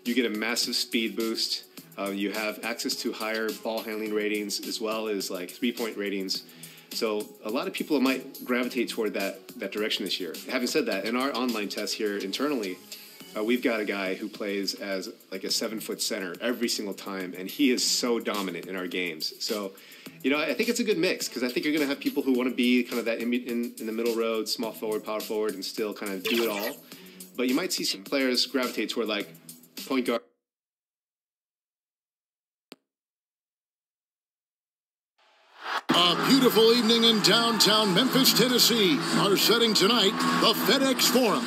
you get a massive speed boost. You have access to higher ball handling ratings as well as like 3-point ratings. So a lot of people might gravitate toward that direction this year. Having said that, in our online test here internally, we've got a guy who plays as like a 7-foot center every single time, and he is so dominant in our games. So, I think it's a good mix because I think you're going to have people who want to be kind of that in the middle road, small forward, power forward, and still kind of do it all. But you might see some players gravitate toward like point guard. A beautiful evening in downtown Memphis, Tennessee. Our setting tonight, the FedEx Forum.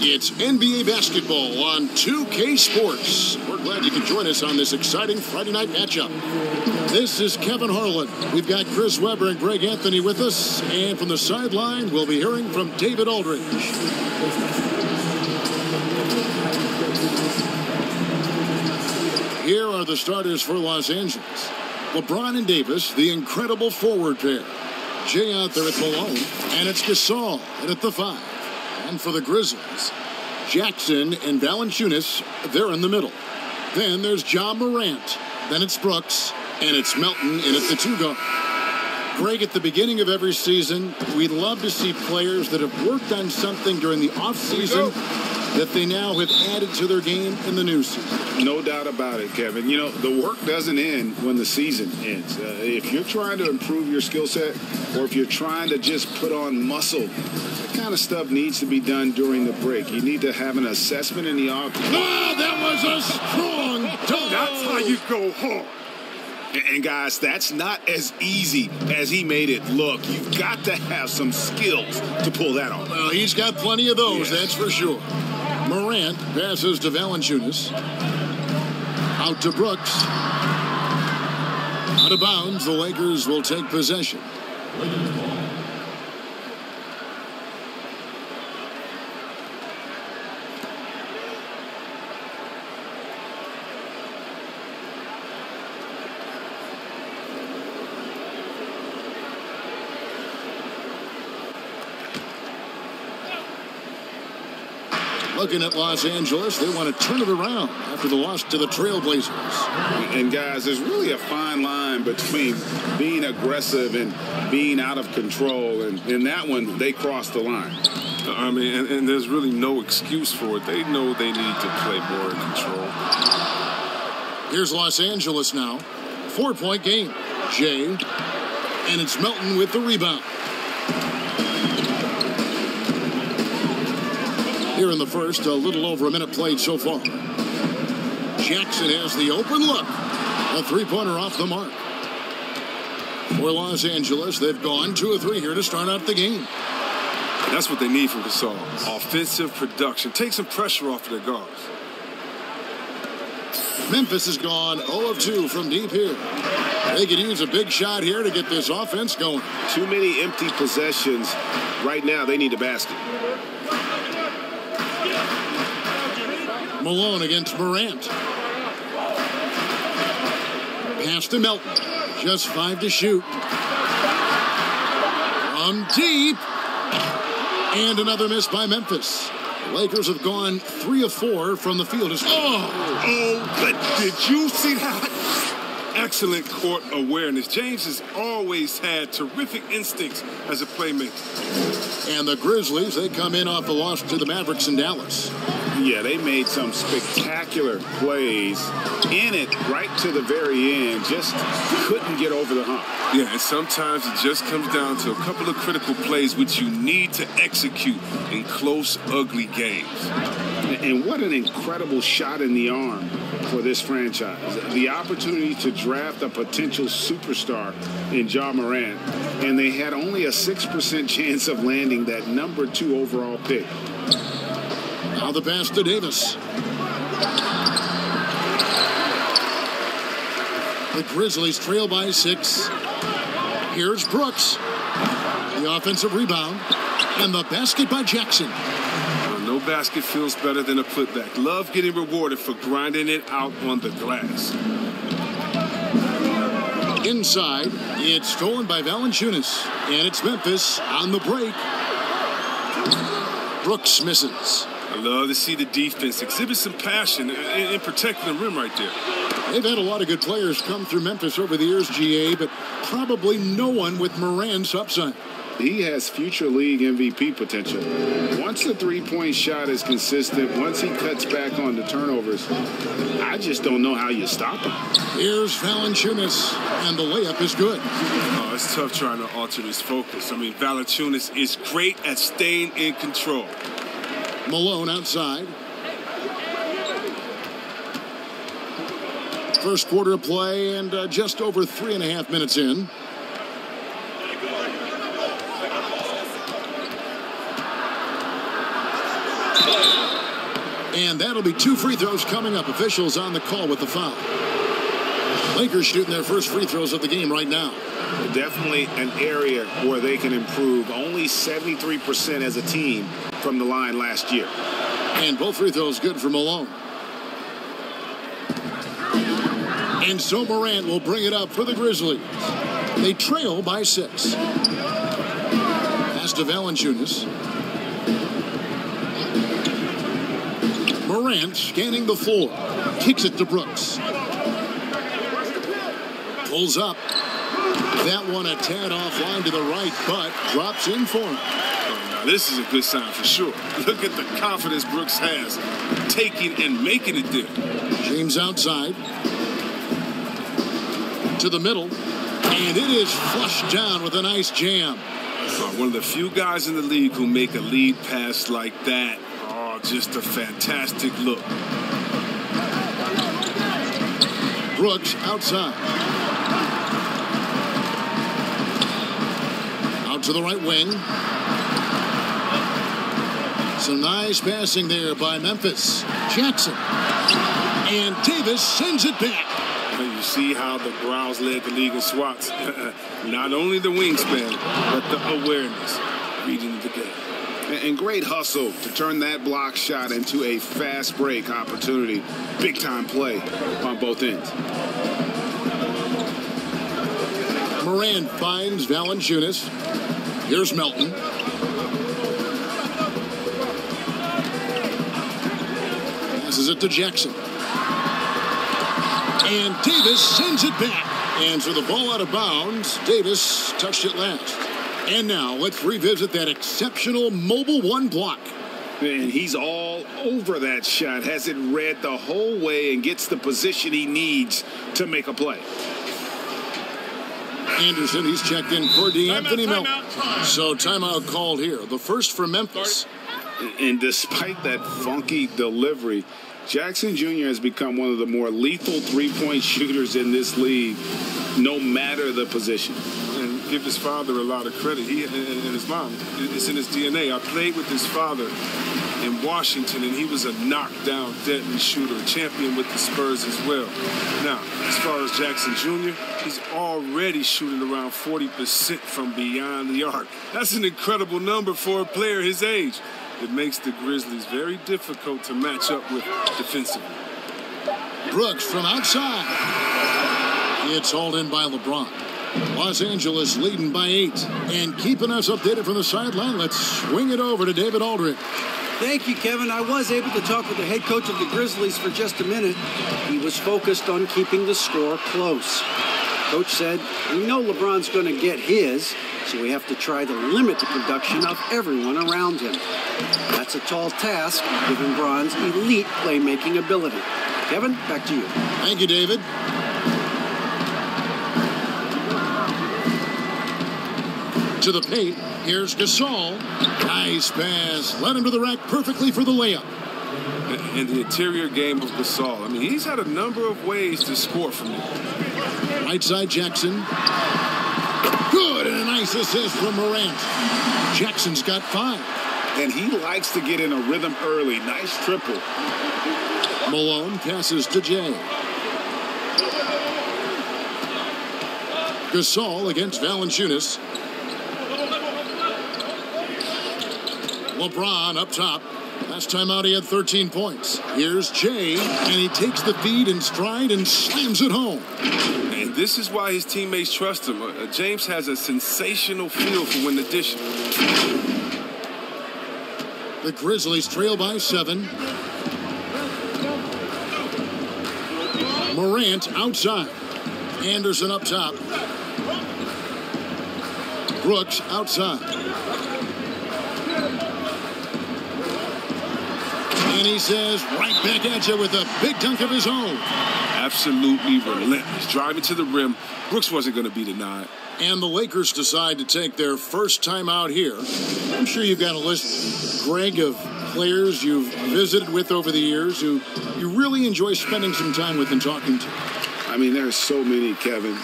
It's NBA basketball on 2K Sports. We're glad you can join us on this exciting Friday night matchup. This is Kevin Harlan. We've got Chris Webber and Greg Anthony with us. And from the sideline, we'll be hearing from David Aldridge. Here are the starters for Los Angeles. LeBron and Davis, the incredible forward pair. Jay out there at Malone, and it's Gasol in at the 5. And for the Grizzlies, Jackson and Valanciunas, they're in the middle. Then there's Ja Morant. Then it's Brooks, and it's Melton in at the 2 guard. Greg, at the beginning of every season, we'd love to see players that have worked on something during the offseason that they now have added to their game in the new season. No doubt about it, Kevin. The work doesn't end when the season ends. If you're trying to improve your skill set or if you're trying to just put on muscle, that kind of stuff needs to be done during the break. You need to have an assessment in the off. Oh, that was a strong dunk. That's how you go hard. And guys, that's not as easy as he made it look. You've got to have some skills to pull that off. Well, he's got plenty of those, that's for sure. Morant passes to Valanciunas. Out to Brooks. Out of bounds, the Lakers will take possession. Looking at Los Angeles, they want to turn it around after the loss to the Trailblazers. And guys, there's really a fine line between being aggressive and being out of control. And in that one, they crossed the line. I mean, and there's really no excuse for it. They know they need to play more in control. Here's Los Angeles now. 4-point game. Jay. And it's Melton with the rebound. Here in the first, a little over a minute played so far. Jackson has the open look. A 3-pointer off the mark. For Los Angeles, they've gone 2 of 3 here to start out the game. That's what they need from Gasol. Offensive production. Take some pressure off of their guards. Memphis has gone 0 of 2 from deep here. They could use a big shot here to get this offense going. Too many empty possessions. Right now, they need a basket. Malone against Morant. Pass to Melton. Just 5 to shoot. From deep. And another miss by Memphis. The Lakers have gone 3 of 4 from the field. But did you see that? Excellent court awareness. James has always had terrific instincts as a playmaker. And the Grizzlies, they come in off the loss to the Mavericks in Dallas. Yeah, they made some spectacular plays in it right to the very end. Just couldn't get over the hump. Yeah, and sometimes it just comes down to a couple of critical plays which you need to execute in close, ugly games. And what an incredible shot in the arm for this franchise. The opportunity to draft a potential superstar in Ja Morant, and they had only a 6% chance of landing that number 2 overall pick. Now the pass to Davis. The Grizzlies trail by 6. Here's Brooks. The offensive rebound. And the basket by Jackson. No basket feels better than a putback. Love getting rewarded for grinding it out on the glass. Inside, it's stolen by Valanciunas. And it's Memphis on the break. Brooks misses. I love to see the defense exhibit some passion in protecting the rim right there. They've had a lot of good players come through Memphis over the years, GA, but probably no one with Morant's upside. He has future league MVP potential. Once the three-point shot is consistent, once he cuts back on the turnovers, I just don't know how you stop him. Here's Valanciunas, and the layup is good. Oh, it's tough trying to alter his focus. I mean, Valanciunas is great at staying in control. Malone outside. First quarter of play and just over 3.5 minutes in. And that'll be 2 free throws coming up. Officials on the call with the foul. Lakers shooting their first free throws of the game right now. Definitely an area where they can improve. Only 73% as a team from the line last year. And both free throws good for Malone. And so Morant will bring it up for the Grizzlies. They trail by 6. Pass to Valanciunas. Morant scanning the floor. Kicks it to Brooks. Pulls up. That one a tad offline to the right, but drops in for him. Oh, now this is a good sign for sure. Look at the confidence Brooks has, taking and making it there. James outside. To the middle. And it is flushed down with a nice jam. One of the few guys in the league who make a lead pass like that. Oh, just a fantastic look. Brooks outside. Out to the right wing. Some nice passing there by Memphis. Jackson. And Davis sends it back. You see how the Browns led the league in swats. Not only the wingspan, but the awareness, reading the game. And great hustle to turn that block shot into a fast break opportunity. Big time play on both ends. Morant finds Valanciunas. Here's Melton. Passes it to Jackson. And Davis sends it back. And so the ball out of bounds. Davis touched it last. And now let's revisit that exceptional mobile 1 block. And he's all over that shot. Has it read the whole way and gets the position he needs to make a play. Anderson, he's checked in for D'Anthony Melton. So timeout called here. The first for Memphis. And despite that funky delivery, Jackson Jr. has become one of the more lethal three-point shooters in this league, no matter the position. And give his father a lot of credit. He and his mom. It's in his DNA. I played with his father in Washington, and he was a knockdown, deadly shooter, a champion with the Spurs as well. Now, as far as Jackson Jr., he's already shooting around 40% from beyond the arc. That's an incredible number for a player his age. It makes the Grizzlies very difficult to match up with defensively. Brooks from outside. It's hauled in by LeBron. Los Angeles leading by 8. And keeping us updated from the sideline, let's swing it over to David Aldridge. Thank you, Kevin. I was able to talk with the head coach of the Grizzlies for just a minute. He was focused on keeping the score close. Coach said, we know LeBron's going to get his, so we have to try to limit the production of everyone around him. That's a tall task, given Bron's elite playmaking ability. Kevin, back to you. Thank you, David. To the paint, here's Gasol. Nice pass. Led him to the rack perfectly for the layup. And the interior game of Gasol. I mean, he's had a number of ways to score from there. Right side, Jackson. Good, and a nice assist from Morant. Jackson's got 5. And he likes to get in a rhythm early. Nice triple. Malone passes to Jay. Gasol against Valanciunas. LeBron up top. Last time out he had 13 points. Here's Jay, and he takes the feed in stride and slams it home. And this is why his teammates trust him. James has a sensational feel for when the dish. The The Grizzlies trail by 7. Morant outside. Anderson up top. Brooks outside. And he says, right back at you with a big dunk of his own. Absolutely relentless. Driving to the rim. Brooks wasn't going to be denied. And the Lakers decide to take their first time out here. I'm sure you've got a list, Greg, of players you've visited with over the years who you really enjoy spending some time with and talking to. I mean, there's so many, Kevin.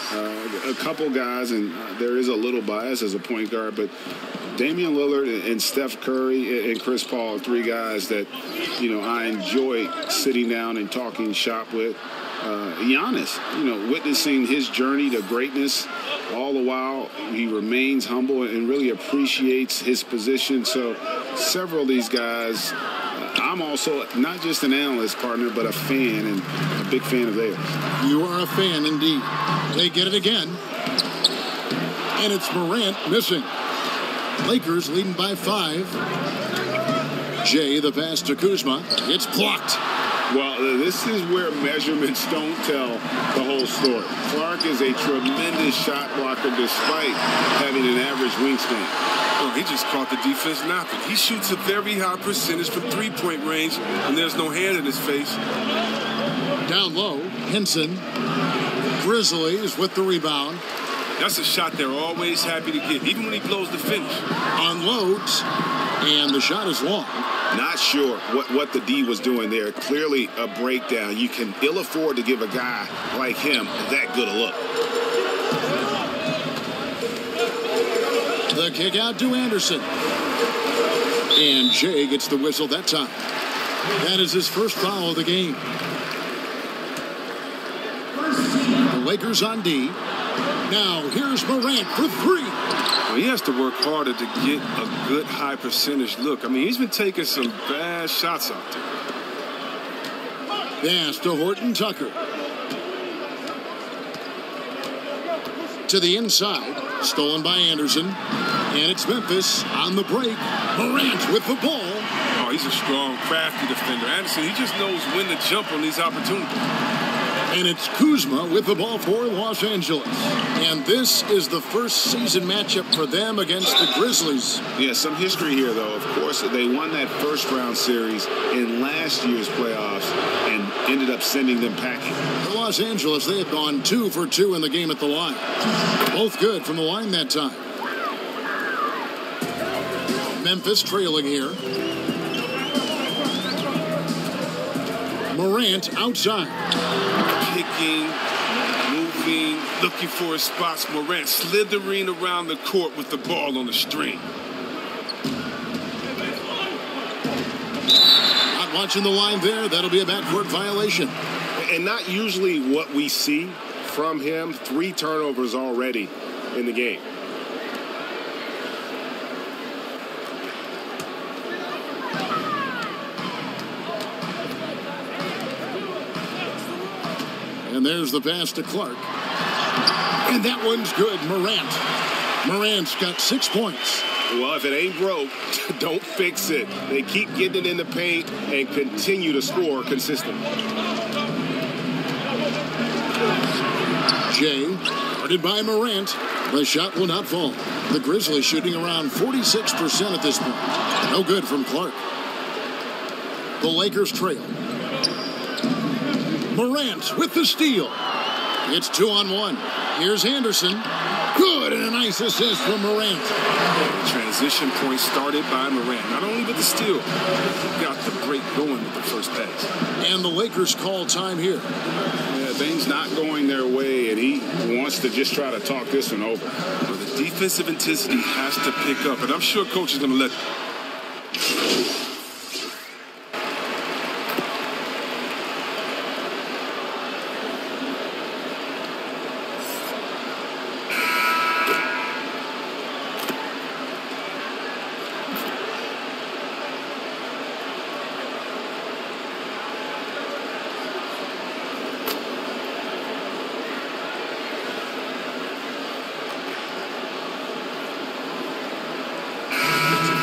A couple guys, and there is a little bias as a point guard, but Damian Lillard and Steph Curry and Chris Paul are 3 guys that, I enjoy sitting down and talking shop with. Giannis, witnessing his journey to greatness, all the while he remains humble and really appreciates his position. So several of these guys, I'm also not just an analyst, partner, but a fan, and a big fan of theirs. You are a fan indeed. They get it again. And it's Morant missing. Lakers leading by 5. Jay, the pass to Kuzma. It's blocked. Well, this is where measurements don't tell the whole story. Clark is a tremendous shot blocker despite having an average wingspan. Oh, he just caught the defense napping. He shoots a very high percentage from three-point range, and there's no hand in his face. Down low, Henson. Grizzlies with the rebound. That's a shot they're always happy to get, even when he blows the finish. Unloads, and the shot is long. Not sure what the D was doing there. Clearly a breakdown. You can ill afford to give a guy like him that good a look. The kick out to Anderson. And Jay gets the whistle that time. That is his first foul of the game. The Lakers on D. Now here's Morant for 3. Well, he has to work harder to get a good high percentage look. I mean, he's been taking some bad shots out there. Pass to Horton Tucker. To the inside. Stolen by Anderson. And it's Memphis on the break. Morant with the ball. Oh, he's a strong, crafty defender. Anderson, he just knows when to jump on these opportunities. And it's Kuzma with the ball for Los Angeles. And this is the first season matchup for them against the Grizzlies. Yeah, some history here, though. Of course, they won that first-round series in last year's playoffs and ended up sending them packing. For Los Angeles, they have gone 2 for 2 in the game at the line. Both good from the line that time. Memphis trailing here. Morant outside. Picking, moving, looking for his spots. Morant slithering around the court with the ball on the string. Not watching the line there. That'll be a backcourt violation. And not usually what we see from him. 3 turnovers already in the game. And there's the pass to Clark. And that one's good. Morant's got 6 points. Well, if it ain't broke, don't fix it. They keep getting it in the paint and continue to score consistently. Jay, guarded by Morant. The shot will not fall. The Grizzlies shooting around 46% at this point. No good from Clark. The Lakers trail. Morant with the steal. It's 2-on-1. Here's Anderson. Good, and a nice assist from Morant. Transition point started by Morant. Not only with the steal, he got the break going with the first pass. And the Lakers call time here. Yeah, things not going their way, and he wants to just try to talk this one over. Well, the defensive intensity has to pick up, and I'm sure coach is going to let.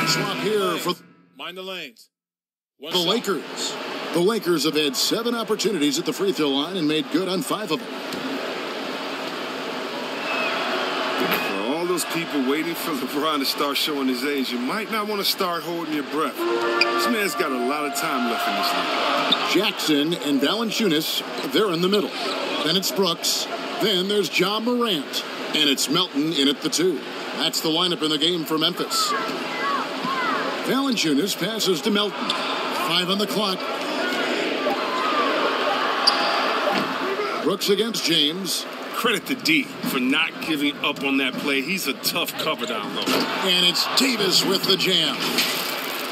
Swap here for Mind the lanes. The Lakers have had 7 opportunities at the free throw line and made good on 5 of them. For all those people waiting for LeBron to start showing his age, you might not want to start holding your breath. This man's got a lot of time left in this league. Jackson and Valanciunas, they're in the middle. Then it's Brooks. Then there's Ja Morant. And it's Melton in at the 2. That's the lineup in the game for Memphis. Valanciunas passes to Melton. 5 on the clock. Brooks against James. Credit to D for not giving up on that play. He's a tough cover down low. And it's Davis with the jam.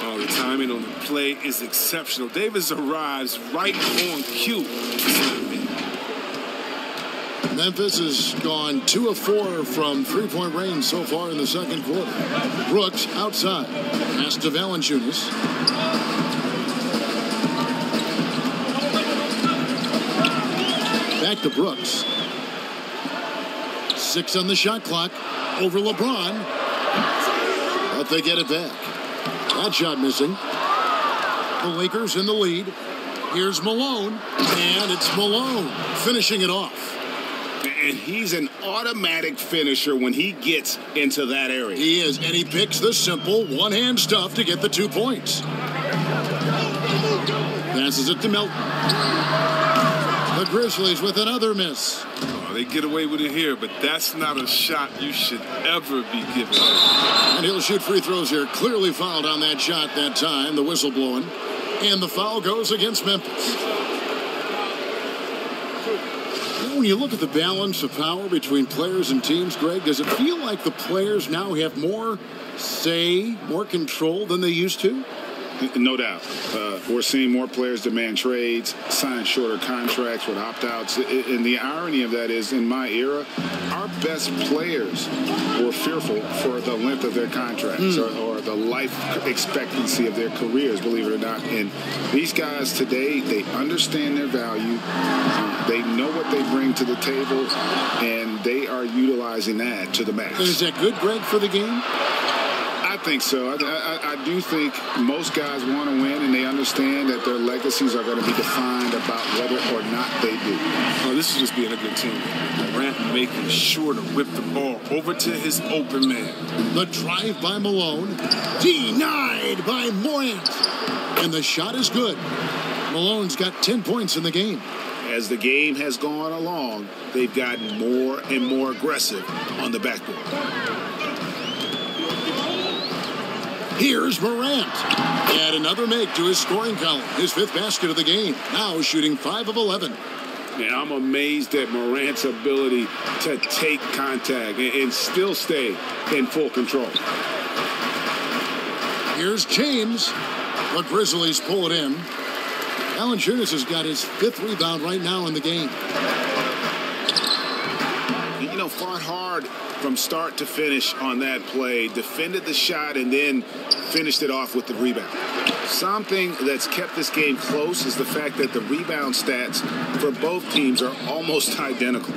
Oh, the timing on the play is exceptional. Davis arrives right on cue. Memphis has gone 2 of 4 from three-point range so far in the second quarter. Brooks outside. Pass to Valanciunas. Back to Brooks. 6 on the shot clock. Over LeBron. But they get it back. That shot missing. The Lakers in the lead. Here's Malone. And it's Malone finishing it off. And he's an automatic finisher when he gets into that area. He is, and he picks the simple one-hand stuff to get the 2 points. Passes it to Melton. The Grizzlies with another miss. Oh, they get away with it here, but that's not a shot you should ever be giving. And he'll shoot free throws here. Clearly fouled on that shot that time. The whistle blowing. And the foul goes against Memphis. When you look at the balance of power between players and teams, Greg, does it feel like the players now have more say, more control than they used to? No doubt. We're seeing more players demand trades, sign shorter contracts with opt-outs. And the irony of that is, in my era, our best players were fearful for the length of their contracts or the life expectancy of their careers, believe it or not. And these guys today, they understand their value. They know what they bring to the table, and they are utilizing that to the max. And is that good, Greg, for the game? I think so. I do think most guys want to win, and they understand that their legacies are going to be defined about whether or not they do. Oh, this is just being a good team. Morant making sure to whip the ball over to his open man. The drive by Malone. Denied by Morant. And the shot is good. Malone's got 10 points in the game. As the game has gone along, they've gotten more and more aggressive on the backboard. Here's Morant. Add another make to his scoring column. His 5th basket of the game. Now shooting 5 of 11. Man, I'm amazed at Morant's ability to take contact and still stay in full control. Here's James. The Grizzlies pull it in. Valanciunas has got his 5th rebound right now in the game. You know, fought hard from start to finish on that play, defended the shot, and then finished it off with the rebound. Something that's kept this game close is the fact that the rebound stats for both teams are almost identical.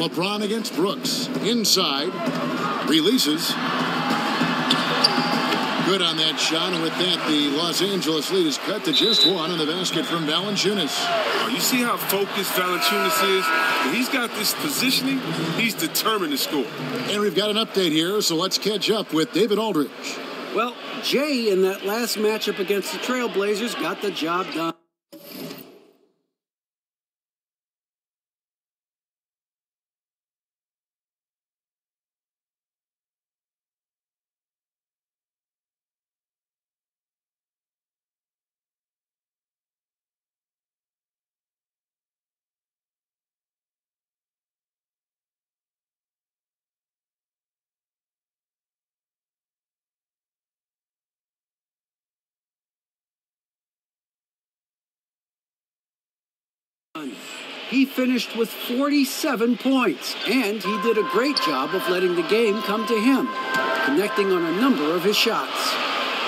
LeBron against Brooks. Inside. Releases. Good on that shot, and with that, the Los Angeles lead is cut to just 1 on the basket from Valanciunas. Oh, you see how focused Valanciunas is? When he's got this positioning, he's determined to score. And we've got an update here, so let's catch up with David Aldridge. Well, Jay in that last matchup against the Trailblazers got the job done. He finished with 47 points, and he did a great job of letting the game come to him, connecting on a number of his shots.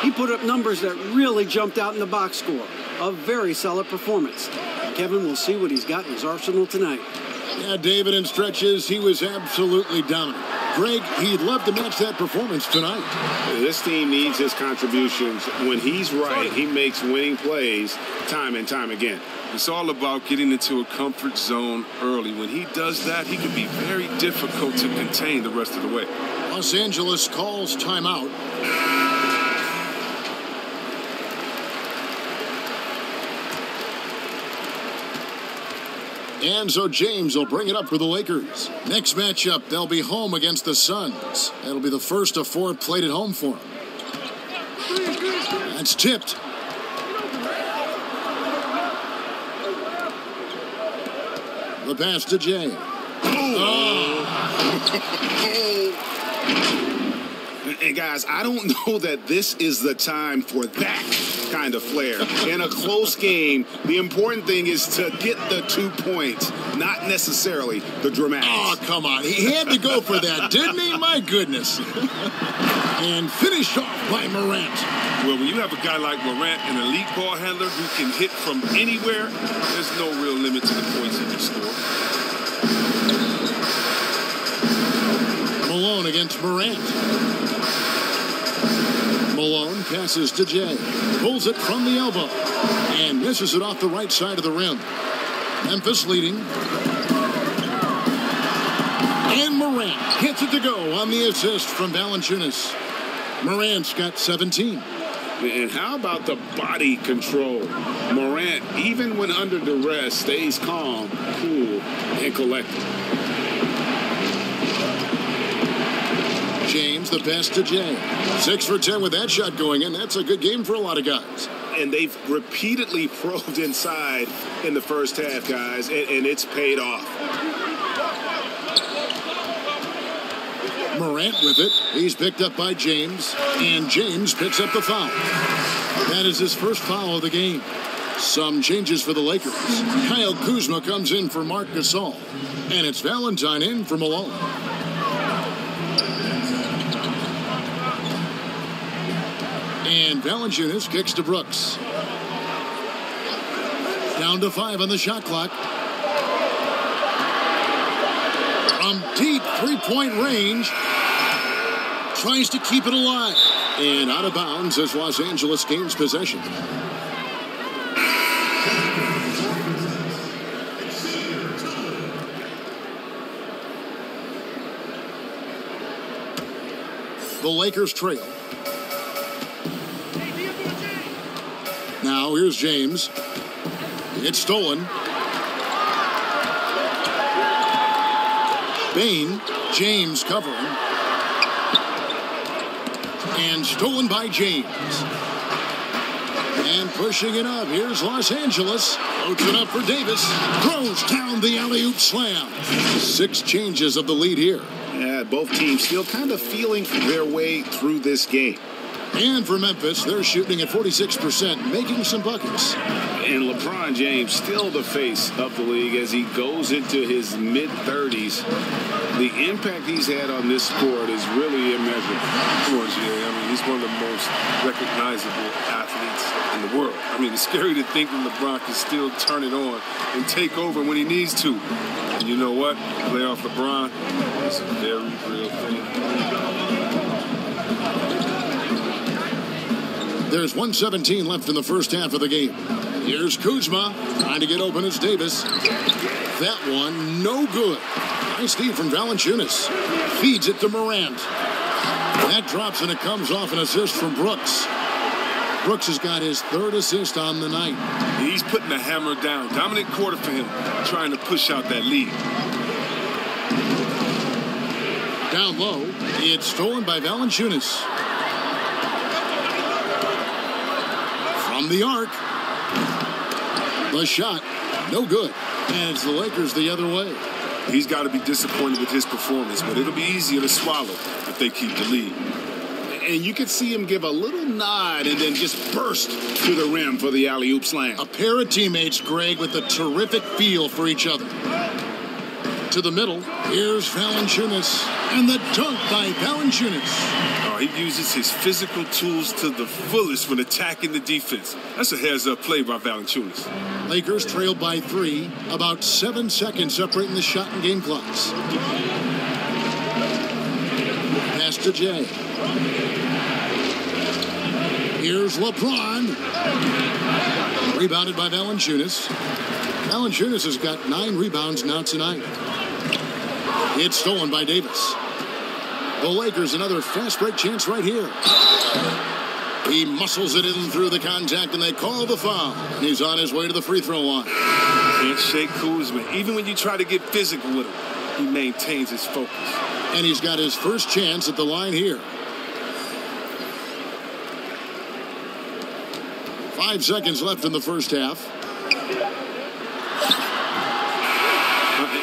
He put up numbers that really jumped out in the box score. A very solid performance. Kevin will see what he's got in his arsenal tonight. Yeah, David, in stretches, he was absolutely dominant. Greg, he'd love to match that performance tonight. This team needs his contributions. When he's right, he makes winning plays time and time again. It's all about getting into a comfort zone early. When he does that, he can be very difficult to contain the rest of the way. Los Angeles calls timeout. And so James will bring it up for the Lakers. Next matchup, they'll be home against the Suns. That'll be the first of 4 played at home for them. That's tipped. The pass to Jay. And guys, I don't know that this is the time for that kind of flair. In a close game, the important thing is to get the 2 points, not necessarily the dramatics. Oh, come on. He had to go for that, didn't he? My goodness. And finished off by Morant. Well, when you have a guy like Morant, an elite ball handler who can hit from anywhere, there's no real limit to the points he can score. Malone against Morant. Malone passes to Jay. Pulls it from the elbow. And misses it off the right side of the rim. Memphis leading. And Morant hits it to go on the assist from Valanciunas. Morant's got 17. And how about the body control? Morant, even when under duress, stays calm, cool, and collected. James, the pass to Jay. 6 for 10 with that shot going in. That's a good game for a lot of guys. And they've repeatedly probed inside in the first half, guys, and it's paid off. Morant with it. He's picked up by James. And James picks up the foul. That is his first foul of the game. Some changes for the Lakers. Kyle Kuzma comes in for Marc Gasol. And it's Valentine in for Malone. And Valanciunas kicks to Brooks. Down to 5 on the shot clock. From deep three-point range. Tries to keep it alive. And out of bounds as Los Angeles gains possession. The Lakers trail. Now here's James. It's stolen. Bane. James covering. And stolen by James. And pushing it up. Here's Los Angeles. Floats it up for Davis. Throws down the alley-oop slam. 6 changes of the lead here. Yeah, both teams still kind of feeling their way through this game. And for Memphis, they're shooting at 46%, making some buckets. And LeBron James still the face of the league as he goes into his mid-30s. The impact he's had on this sport is really immeasurable. Come on, Jay. I mean, he's one of the most recognizable athletes in the world. I mean, it's scary to think that LeBron can still turn it on and take over when he needs to. And you know what? Playoff LeBron is a very real thing. There's 1:17 left in the first half of the game. Here's Kuzma trying to get open. It's Davis. That one, no good. Nice feed from Valanciunas. Feeds it to Morant. That drops and it comes off an assist from Brooks. Brooks has got his 3rd assist on the night. He's putting the hammer down. Dominant quarter for him, trying to push out that lead. Down low, it's stolen by Valanciunas. From the arc. The shot, no good. And it's the Lakers the other way. He's got to be disappointed with his performance, but it'll be easier to swallow if they keep the lead. And you could see him give a little nod and then just burst to the rim for the alley-oop slam. A pair of teammates, Greg, with a terrific feel for each other. To the middle, here's Valanciunas. And the dunk by Valanciunas. He uses his physical tools to the fullest when attacking the defense. That's a heads-up play by Valanciunas. Lakers trail by 3, about 7 seconds separating the shot and game clocks. pass to Jay. Here's LeBron. Rebounded by Valanciunas. Valanciunas has got 9 rebounds now tonight. It's stolen by Davis. The Lakers another fast break chance right here. He muscles it in through the contact, and they call the foul. And he's on his way to the free throw line. Can't shake Kuzma. Even when you try to get physical with him, he maintains his focus. And he's got his first chance at the line here. 5 seconds left in the first half.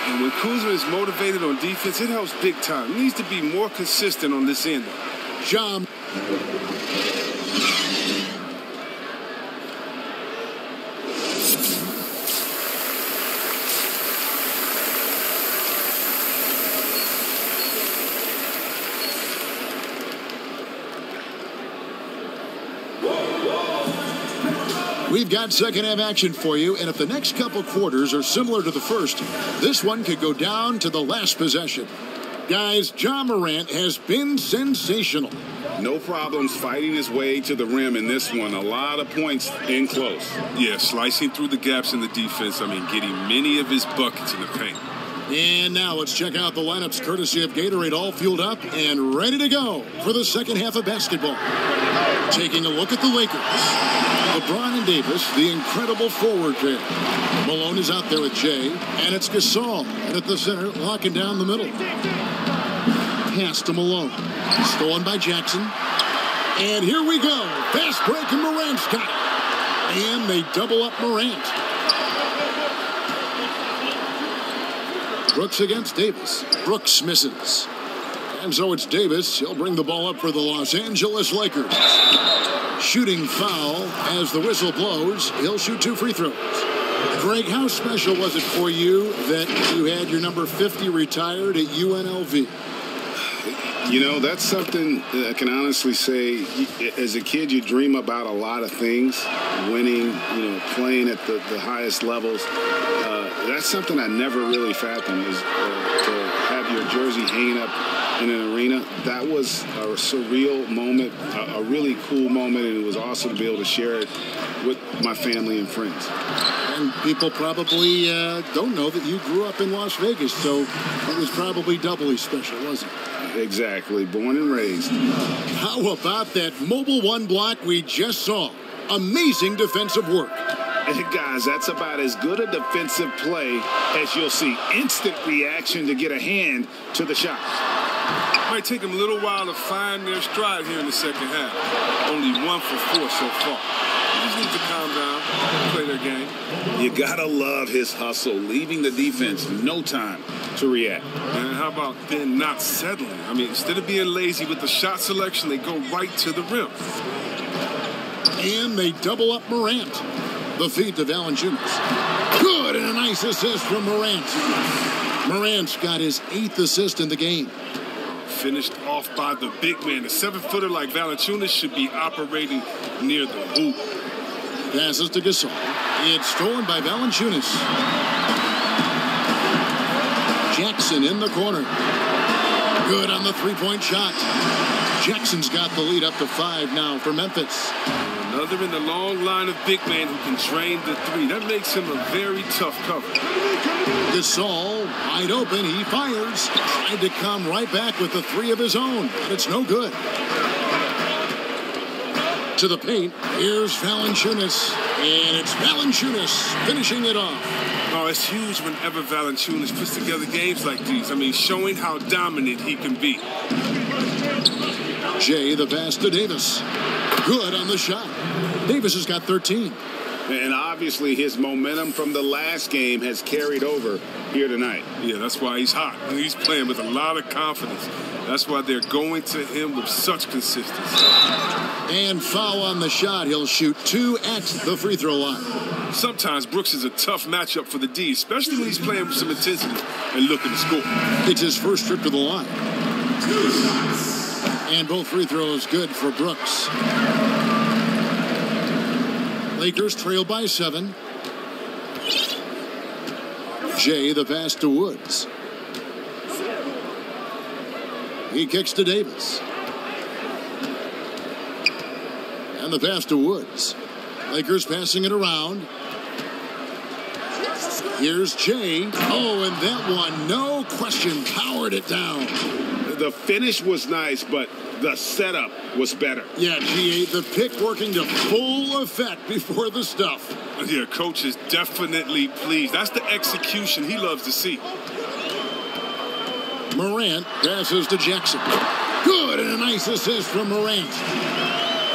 And when Kuzma is motivated on defense, it helps big time. He needs to be more consistent on this end. Jam. We've got second half action for you, and if the next couple quarters are similar to the first, this one could go down to the last possession. Guys, Ja Morant has been sensational. No problems fighting his way to the rim in this one. A lot of points in close. Yeah, slicing through the gaps in the defense. Getting many of his buckets in the paint. And now let's check out the lineups courtesy of Gatorade, all fueled up and ready to go for the second half of basketball. Taking a look at the Lakers. LeBron and Davis, the incredible forward pair. Malone is out there with Jay, and it's Gasol. And at the center, locking down the middle. Pass to Malone. Stolen by Jackson. And here we go. Fast break, and Morant's got it. And they double up Morant. Brooks against Davis. Brooks misses. And so it's Davis. He'll bring the ball up for the Los Angeles Lakers. Shooting foul as the whistle blows. He'll shoot 2 free throws. Greg, how special was it for you that you had your number 50 retired at UNLV? You know, that's something I can honestly say. As a kid, you dream about a lot of things. Winning, playing at the highest levels. That's something I never really fathomed, is to have your jersey hanging up in an arena. That was a surreal moment, a really cool moment, and it was awesome to be able to share it with my family and friends. And people probably don't know that you grew up in Las Vegas, so it was probably doubly special, wasn't it? Exactly. Born and raised. How about that mobile one block we just saw? Amazing defensive work. Hey, guys, that's about as good a defensive play as you'll see. Instant reaction to get a hand to the shot. Might take them a little while to find their stride here in the second half. Only 1 for 4 so far. They just need to calm down, play their game. You gotta love his hustle, leaving the defense no time to react. And how about then not settling? Instead of being lazy with the shot selection, they go right to the rim. And they double up Morant. The feed to Valanciunas. Good, and a nice assist from Morant. Morant's got his 8th assist in the game. Finished off by the big man. The 7-footer like Valanciunas should be operating near the hoop. Passes to Gasol. It's stolen by Valanciunas. Jackson in the corner. Good on the 3-point shot. Jackson's got the lead up to 5 now for Memphis. Another in the long line of big men who can drain the 3. That makes him a very tough cover. Gasol, wide open, he fires. Tried to come right back with the 3 of his own, but it's no good. To the paint, here's Valanciunas, and it's Valanciunas finishing it off. Oh, it's huge whenever Valanciunas puts together games like these. Showing how dominant he can be. Jay, the pass to Davis. Good on the shot. Davis has got 13. And obviously his momentum from the last game has carried over here tonight. Yeah, that's why he's hot. He's playing with a lot of confidence. That's why they're going to him with such consistency. And foul on the shot. He'll shoot 2 at the free throw line. Sometimes Brooks is a tough matchup for the D, especially when he's playing with some intensity and looking to score. It's his first trip to the line. And both free throws good for Brooks. Lakers trail by 7. Jay, the pass to Woods. He kicks to Davis. And the pass to Woods. Lakers passing it around. Here's Jay. Oh, and that one, no question, powered it down. The finish was nice, but the setup was better. Yeah, G8, the pick working to full effect before the stuff. Yeah, coach is definitely pleased. That's the execution he loves to see. Morant passes to Jackson. Good, and a nice assist from Morant.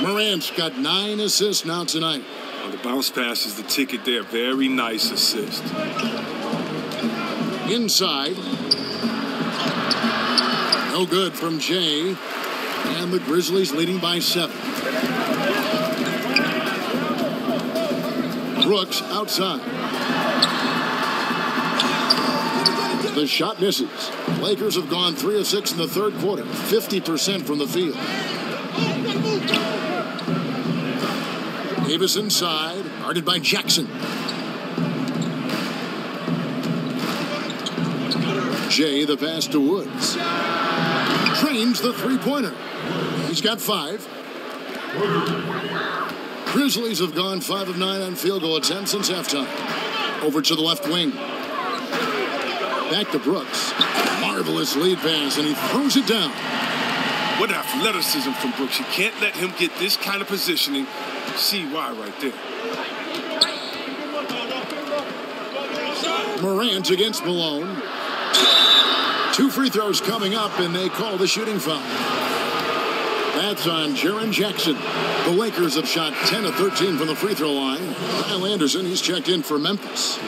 Morant's got 9 assists now tonight. The bounce pass is the ticket there. Very nice assist. Inside. No good from Jay. And the Grizzlies leading by 7. Brooks outside. The shot misses. Lakers have gone 3 of 6 in the third quarter. 50% from the field. Davis inside, guarded by Jackson. Jay, the pass to Woods. Drains the three-pointer. He's got 5. Grizzlies have gone 5 of 9 on field goal attempts since halftime. Over to the left wing. Back to Brooks. Marvelous lead pass, and he throws it down. What athleticism from Brooks. You can't let him get this kind of positioning. See why right there. Morant against Malone. 2 free throws coming up, and they call the shooting foul. That's on Jaren Jackson. The Lakers have shot 10 of 13 from the free throw line. Kyle Anderson, he's checked in for Memphis.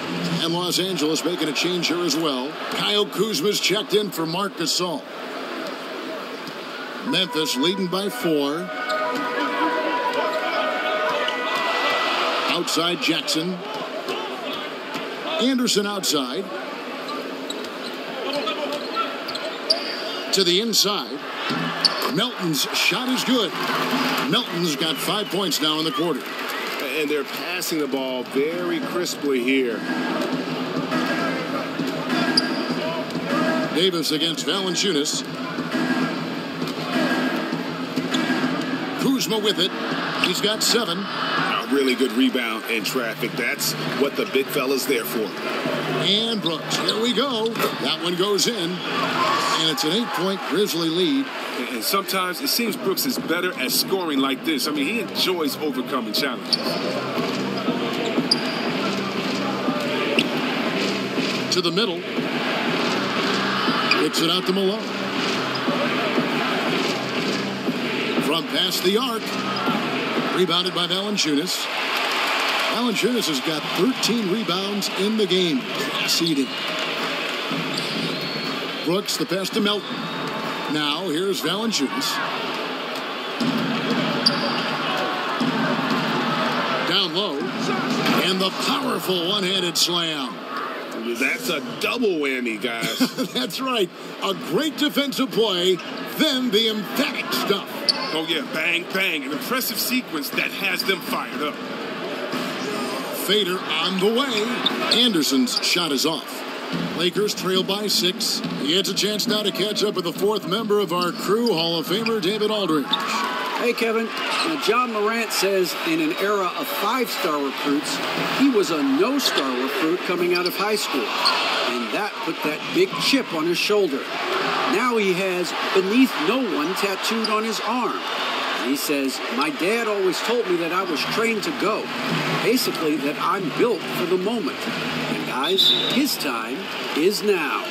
And Los Angeles making a change here as well. Kyle Kuzma's checked in for Marc Gasol. Memphis leading by 4. Outside Jackson. Anderson outside. To the inside. Melton's shot is good. Melton's got 5 points now in the quarter. And they're passing the ball very crisply here. Davis against Valanciunas. Kuzma with it. He's got 7. A really good rebound in traffic. That's what the big fella's there for. And Brooks, here we go. That one goes in. And it's an 8-point Grizzly lead. And sometimes it seems Brooks is better at scoring like this. I mean, he enjoys overcoming challenges. To the middle. Kicks it out to Malone. From past the arc. Rebounded by Valanciunas. Valanciunas has got 13 rebounds in the game. Exceeding. Brooks, the pass to Melton. Now, here's Valanciunas. Down low. And the powerful one-handed slam. That's a double whammy, guys. That's right. A great defensive play, then the emphatic stuff. Oh, yeah, bang, bang. An impressive sequence that has them fired up. Fader on the way. Anderson's shot is off. Lakers trail by 6. He gets a chance now to catch up with the 4th member of our crew, Hall of Famer David Aldridge. Hey, Kevin. Now, John Morant says in an era of 5-star recruits, he was a no-star recruit coming out of high school. And that put that big chip on his shoulder. Now he has beneath no one tattooed on his arm. And he says, my dad always told me that I was trained to go. Basically, that I'm built for the moment. And guys, his time is now.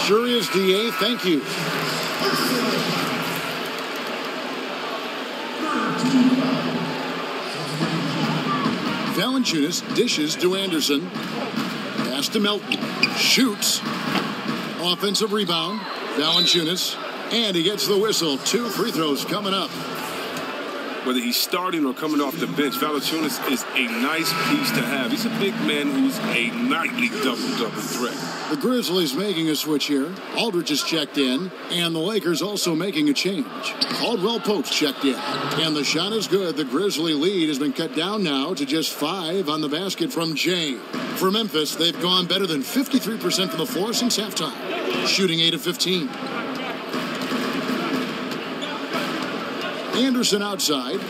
Sure is, D.A. Thank you. Valanciunas dishes to Anderson. Pass to Melton. Shoots. Offensive rebound. Valanciunas. And he gets the whistle. 2 free throws coming up. Whether he's starting or coming off the bench, Valanciunas is a nice piece to have. He's a big man who's a nightly double-double threat. The Grizzlies making a switch here. Aldridge is checked in, and the Lakers also making a change. Caldwell Pope's checked in, and the shot is good. The Grizzly lead has been cut down now to just 5 on the basket from Jay. For Memphis, they've gone better than 53% from the floor since halftime, shooting 8 of 15. Anderson outside.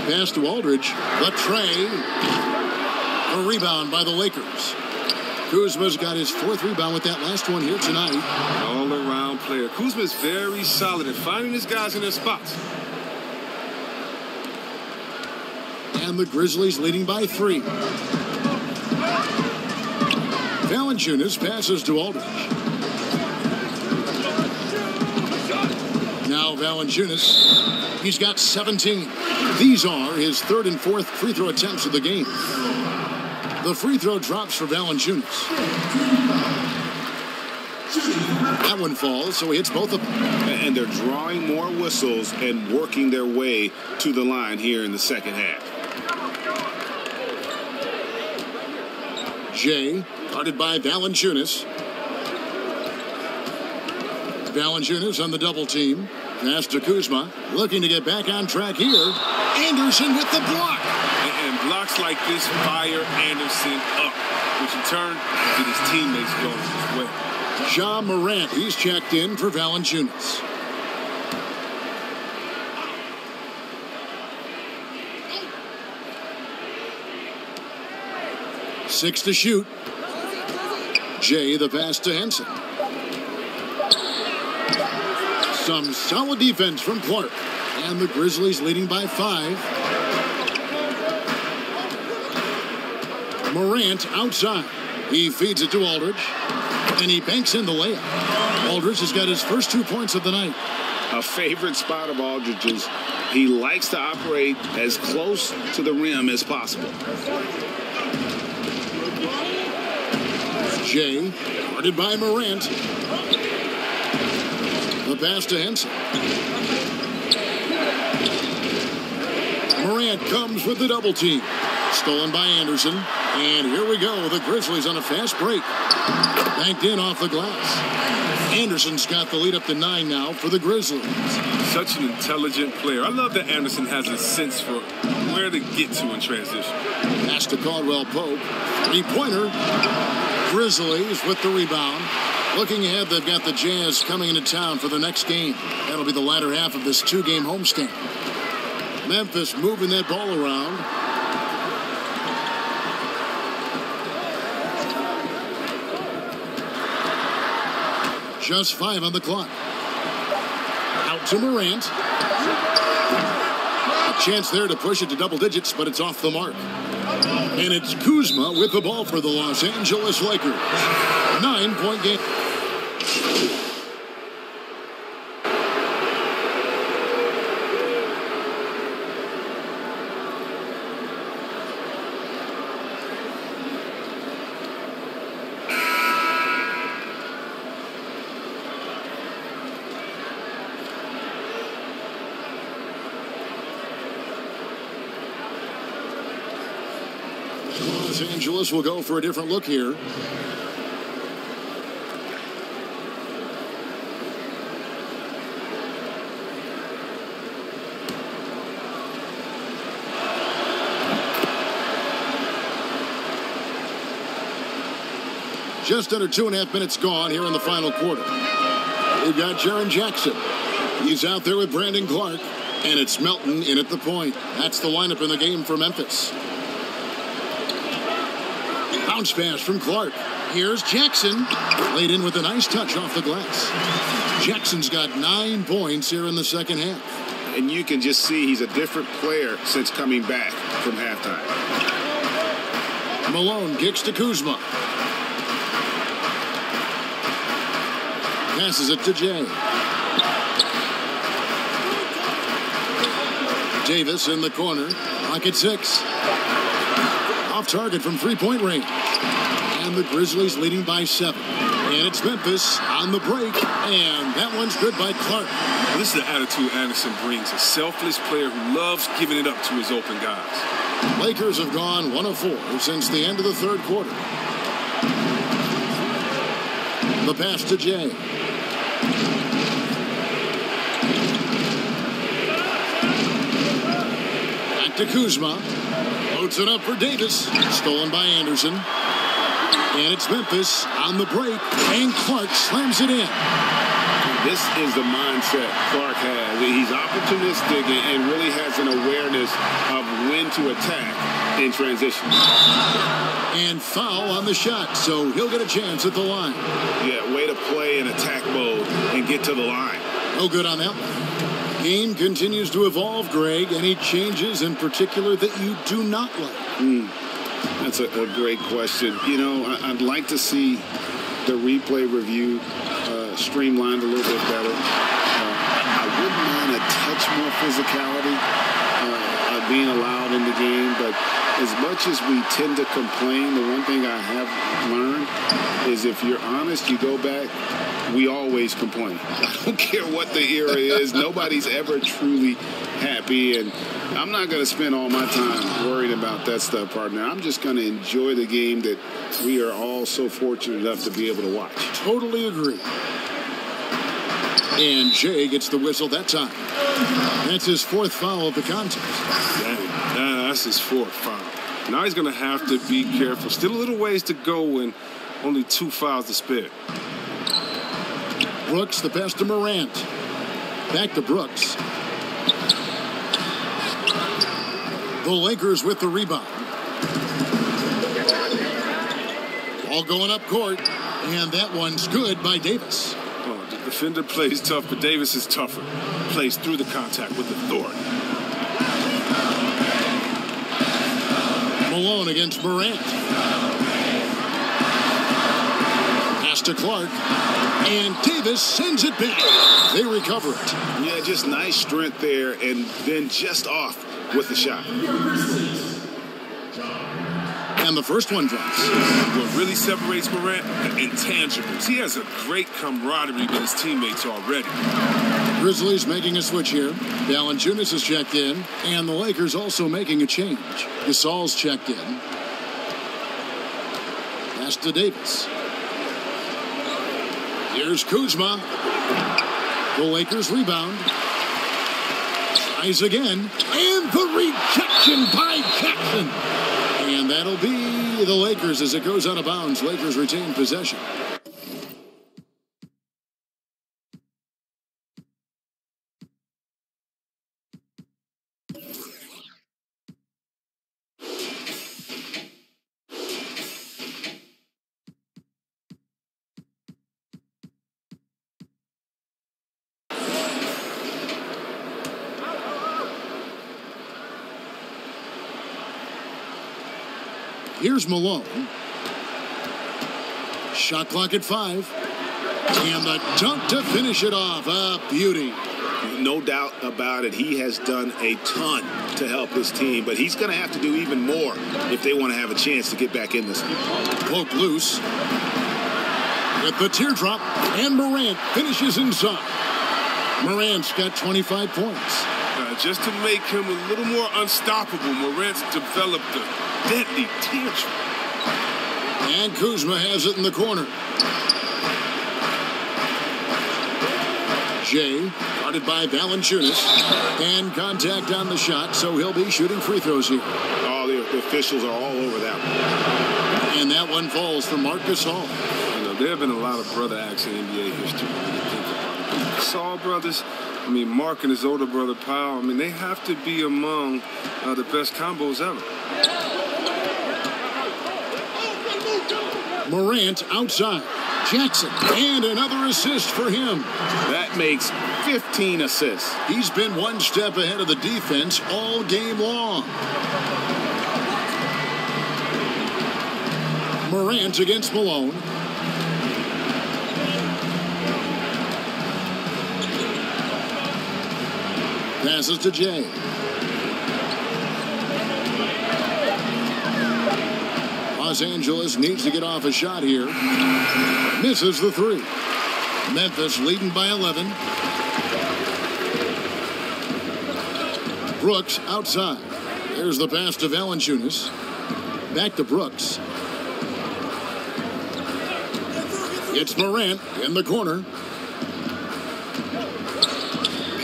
Pass to Aldridge. The tray. A rebound by the Lakers. Kuzma's got his 4th rebound with that last one here tonight. All-around player. Kuzma's very solid at finding his guys in their spots. And the Grizzlies leading by 3. Valanciunas passes to Aldridge. Now Valanciunas, he's got 17. These are his 3rd and 4th free throw attempts of the game. The free throw drops for Valanciunas. That one falls, so he hits both of them. And they're drawing more whistles and working their way to the line here in the second half. Jay, guarded by Valanciunas. Valanciunas on the double team. Pass to Kuzma, looking to get back on track here. Anderson with the block. And blocks like this fire Anderson up, which in turn get his teammates going as well. Ja Morant, he's checked in for Valanciunas. Six to shoot. Jay, the pass to Henson. Some solid defense from Clark. And the Grizzlies leading by 5. Morant outside. He feeds it to Aldridge. And he banks in the layup. Aldridge has got his first 2 points of the night. A favorite spot of Aldridge's. He likes to operate as close to the rim as possible. Jay, guarded by Morant. The pass to Henson. Morant comes with the double team. Stolen by Anderson. And here we go. The Grizzlies on a fast break. Banked in off the glass. Anderson's got the lead up to 9 now for the Grizzlies. Such an intelligent player. I love that Anderson has a sense for where to get to in transition. Pass to Caldwell Pope. 3-pointer. Grizzlies with the rebound. Looking ahead, they've got the Jazz coming into town for the next game. That'll be the latter half of this 2-game homestand. Memphis moving that ball around. Just 5 on the clock. Out to Morant. A chance there to push it to double digits, but it's off the mark. And it's Kuzma with the ball for the Los Angeles Lakers. 9-point game. Los Angeles will go for a different look here. Just under 2.5 minutes gone here in the final quarter. We've got Jaren Jackson. He's out there with Brandon Clark. And it's Melton in at the point. That's the lineup in the game for Memphis. Bounce pass from Clark. Here's Jackson. Laid in with a nice touch off the glass. Jackson's got 9 points here in the second half. And you can just see he's a different player since coming back from halftime. Malone kicks to Kuzma. Passes it to Jay. Davis in the corner. Clock at 6. Off target from 3-point range. And the Grizzlies leading by 7. And it's Memphis on the break. And that one's good by Clark. Well, this is the attitude Anderson brings. A selfless player who loves giving it up to his open guys. Lakers have gone 1 of 4 since the end of the third quarter. The pass to Jay. Back to Kuzma. Loads it up for Davis. Stolen by Anderson. And it's Memphis on the break. And Clark slams it in. This is the mindset Clark has. He's opportunistic and really has an awareness of when to attack in transition. And foul on the shot, so he'll get a chance at the line. Yeah, way to play in attack mode and get to the line. No good on that one. Game continues to evolve, Greg. Any changes in particular that you do not like? That's a great question. You know, I'd like to see the replay review streamlined a little bit better. I wouldn't mind a touch more physicality being allowed in the game, but as much as we tend to complain, the one thing I have learned is if you're honest, you go back, we always complain. I don't care what the era is. Nobody's ever truly happy, and I'm not going to spend all my time worried about that stuff, partner. I'm just going to enjoy the game that we are all so fortunate enough to be able to watch. Totally agree. And Jay gets the whistle that time. That's his fourth foul of the contest. That's his fourth foul. Now he's going to have to be careful. Still a little ways to go and only 2 fouls to spare. Brooks, the pass to Morant. Back to Brooks. The Lakers with the rebound. Ball going up court, and that one's good by Davis. Oh, the defender plays tough, but Davis is tougher. Plays through the contact with authority. Malone against Morant. Pass to Clark. And Davis sends it back. They recover it. Yeah, just nice strength there, and then just off with the shot. And the first one drops. What really separates Morant? The intangibles. He has a great camaraderie with his teammates already. Grizzlies making a switch here. Valanciunas is checked in, and the Lakers also making a change. Gasol's checked in. Pass to Davis. Here's Kuzma. The Lakers rebound. Tries again. And the rejection by Jackson. And that'll be the Lakers as it goes out of bounds. Lakers retain possession. Here's Malone. Shot clock at 5. And the dunk to finish it off. A beauty. No doubt about it. He has done a ton to help this team, but he's going to have to do even more if they want to have a chance to get back in this game. Poke loose. With the teardrop, and Morant finishes inside. Morant's got 25 points. Just to make him a little more unstoppable, Morant's developed a deadly teardrop. And Kuzma has it in the corner. Jay, guarded by Valanciunas. And contact on the shot, so he'll be shooting free throws here. Oh, the officials are all over that one. And that one falls for Marc Gasol. You know, there have been a lot of brother acts in NBA history when you think about it. The Gasol brothers, I mean, Mark and his older brother, Powell, I mean, they have to be among the best combos ever. Morant outside. Jackson, and another assist for him. That makes 15 assists. He's been one step ahead of the defense all game long. Morant against Malone. Passes to Jay. Los Angeles needs to get off a shot here. Misses the 3. Memphis leading by 11. Brooks outside. There's the pass to Valanciunas. Back to Brooks. It's Morant in the corner.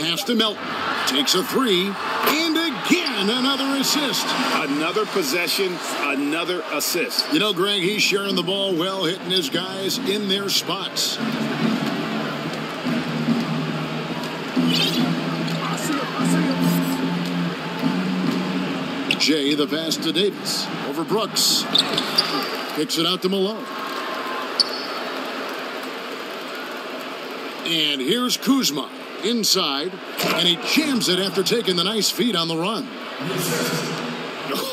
Pass to Melton. Takes a 3. And again, another assist. Another possession, another assist. You know, Greg, he's sharing the ball well, hitting his guys in their spots. Jay, the pass to Davis. Over Brooks. Kicks it out to Malone. And here's Kuzma inside, and he jams it after taking the nice feed on the run.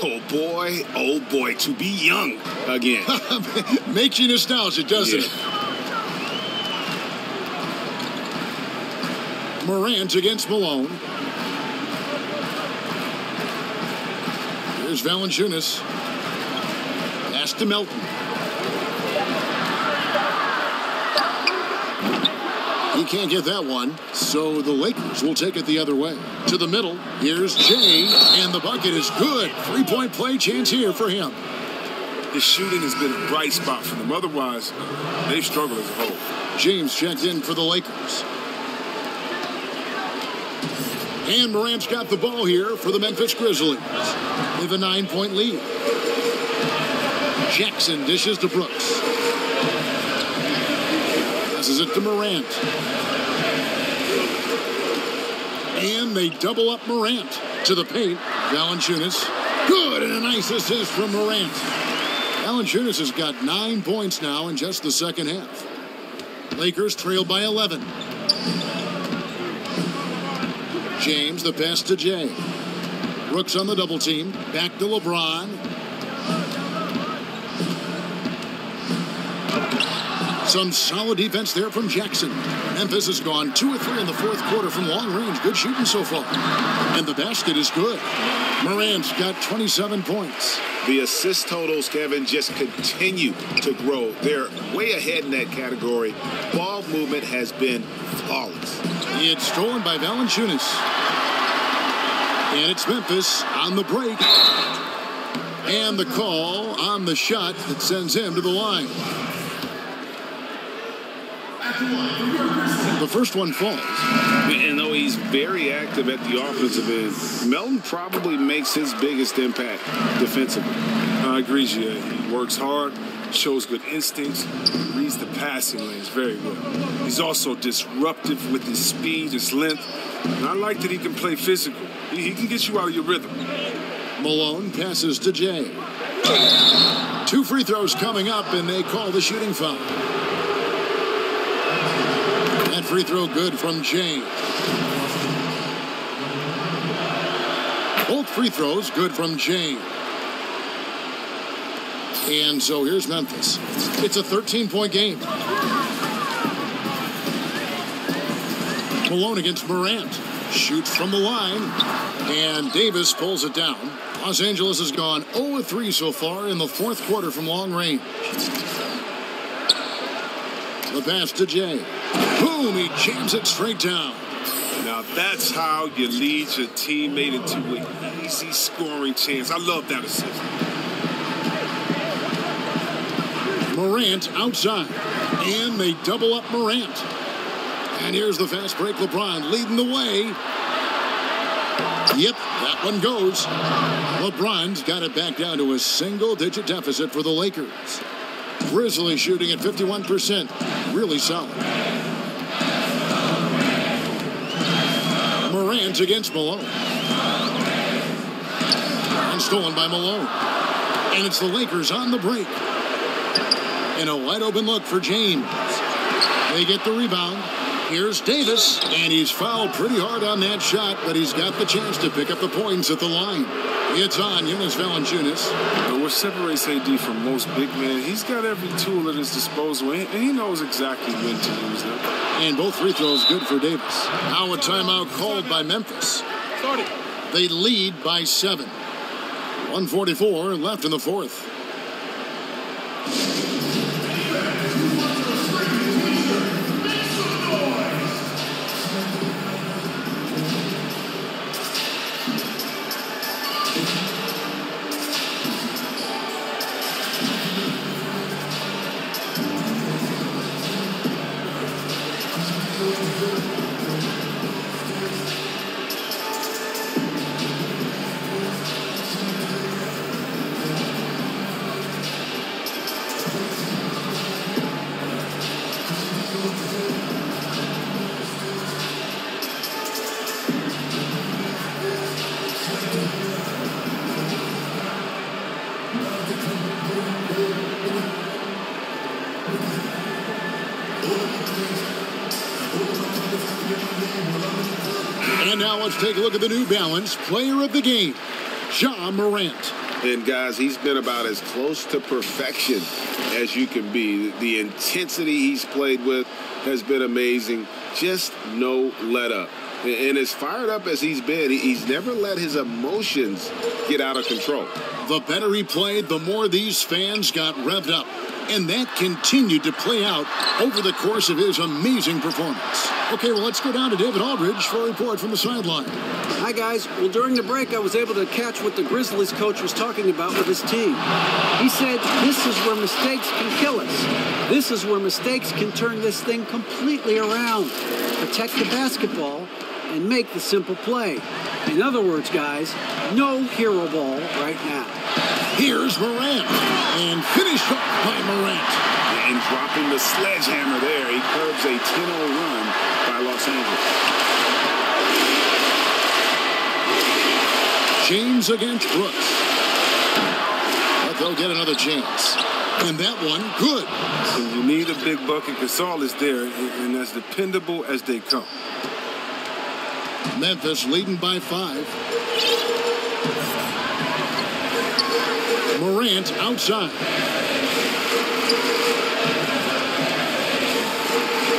Oh boy, to be young again. Makes you nostalgic, doesn't it? Morant against Malone. Here's Valanciunas. Pass to Melton. He can't get that one, so the Lakers will take it the other way. To the middle, here's Jay, and the bucket is good. Three-point play chance here for him. His shooting has been a bright spot for them. Otherwise, they've struggled as a whole. James checked in for the Lakers. And Morant's got the ball here for the Memphis Grizzlies. They have a 9-point lead. Jackson dishes to Brooks. Passes it to Morant. And they double up Morant to the paint. Valanciunas. Good, and a nice assist from Morant. Valanciunas has got 9 points now in just the second half. Lakers trail by 11. James, the pass to Jay. Brooks on the double team. Back to LeBron. Some solid defense there from Jackson. Memphis has gone 2 of 3 in the fourth quarter from long range. Good shooting so far. And the basket is good. Morant's got 27 points. The assist totals, Kevin, just continue to grow. They're way ahead in that category. Ball movement has been flawless. It's stolen by Valanciunas. And it's Memphis on the break. And the call on the shot that sends him to the line. The first one falls. And though he's very active at the offensive end, Melton probably makes his biggest impact defensively. I agree, Gia. He works hard, shows good instincts, reads the passing lanes very well. He's also disruptive with his speed, his length. And I like that he can play physical. He can get you out of your rhythm. Malone passes to Jay. 2 free throws coming up, and they call the shooting foul. That free throw good from Jay. Both free throws good from Jay. And so here's Memphis. It's a 13-point game. Malone against Morant. Shoots from the line. And Davis pulls it down. Los Angeles has gone 0-3 so far in the fourth quarter from long range. The pass to Jay. Boom, he jams it straight down. Now that's how you lead your teammate into an easy scoring chance. I love that assist. Morant outside. And they double up Morant. And here's the fast break. LeBron leading the way. Yep, that one goes. LeBron's got it back down to a single-digit deficit for the Lakers. Grizzlies shooting at 51%. Really solid. Morant against Malone. And stolen by Malone. And it's the Lakers on the break. And a wide-open look for James. They get the rebound. Here's Davis, and he's fouled pretty hard on that shot, but he's got the chance to pick up the points at the line. It's on Jonas Valanciunas. What separates AD from most big men, he's got every tool at his disposal, and he knows exactly when to use them. And both free throws good for Davis. Now a timeout called by Memphis. They lead by 7. 1:44 left in the fourth. let's take a look at the New Balance Player of the Game, Ja Morant. And, guys, he's been about as close to perfection as you can be. The intensity he's played with has been amazing. Just no let up. And as fired up as he's been, he's never let his emotions get out of control. The better he played, the more these fans got revved up. And that continued to play out over the course of his amazing performance. Okay, well, let's go down to David Aldridge for a report from the sideline. Hi, guys. Well, during the break, I was able to catch what the Grizzlies coach was talking about with his team. He said, this is where mistakes can kill us. This is where mistakes can turn this thing completely around. Protect the basketball and make the simple play. In other words, guys, no hero ball right now. Here's Morant, and finished off by Morant. And dropping the sledgehammer there, he curbs a 10-0 run by Los Angeles. James against Brooks. But they'll get another chance. And that one, good. When you need a big bucket, Gasol is there, and as dependable as they come. Memphis leading by 5. Morant outside.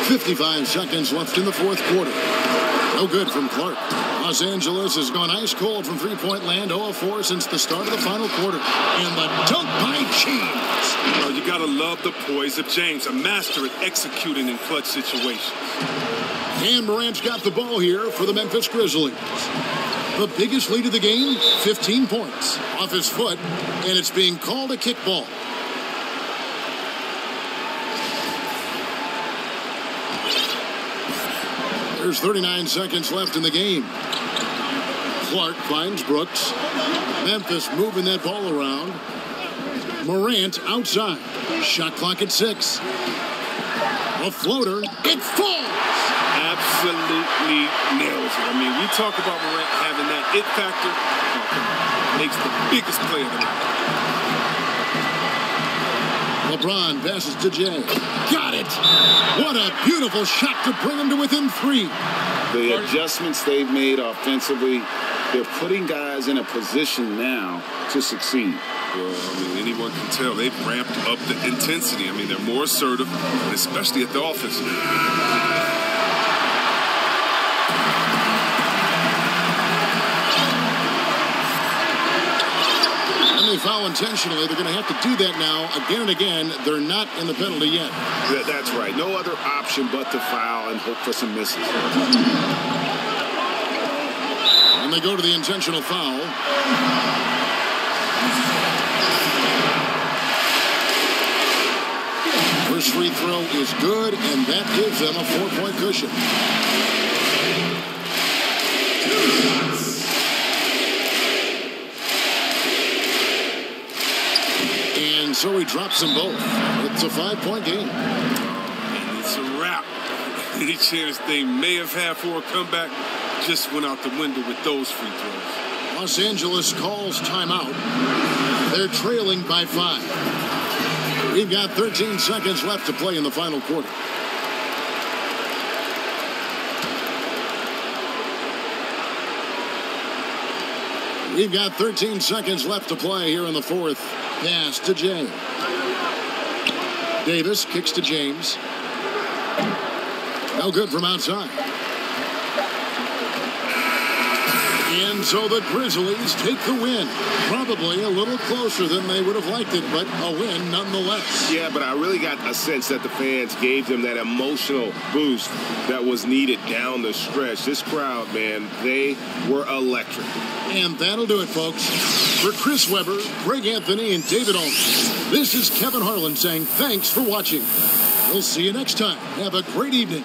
55 seconds left in the fourth quarter. No good from Clark. Los Angeles has gone ice cold from three-point land, 0 of 4 since the start of the final quarter. And the dunk by James. Well, you got to love the poise of James, a master at executing in clutch situations. And Morant's got the ball here for the Memphis Grizzlies. The biggest lead of the game, 15 points off his foot, and it's being called a kickball. There's 39 seconds left in the game. Clark finds Brooks. Memphis moving that ball around. Morant outside. Shot clock at 6. A floater. It falls. Absolutely nails it. I mean, we talk about Morant having that it factor. Oh, come on. Makes the biggest play of the night. LeBron passes to Jay. Got it. What a beautiful shot to bring him to within 3. The adjustments they've made offensively, they're putting guys in a position now to succeed. Well, I mean, anyone can tell they've ramped up the intensity. I mean, they're more assertive, and especially at the offensive end. They foul intentionally. They're going to have to do that now again and again. They're not in the penalty yet. That's right. No other option but to foul and hope for some misses. And they go to the intentional foul. First free throw is good, and that gives them a 4-point cushion. And so he drops them both. It's a 5-point game. And it's a wrap. Any chance they may have had for a comeback just went out the window with those free throws. Los Angeles calls timeout. They're trailing by 5. We've got 13 seconds left to play in the final quarter. We've got 13 seconds left to play here in the fourth. Pass to Jay. Davis kicks to James. No good from outside. And so the Grizzlies take the win. Probably a little closer than they would have liked it, but a win nonetheless. Yeah, but I really got a sense that the fans gave them that emotional boost that was needed down the stretch. This crowd, man, they were electric. And that'll do it, folks. For Chris Webber, Greg Anthony, and David Aldridge, this is Kevin Harlan saying thanks for watching. We'll see you next time. Have a great evening.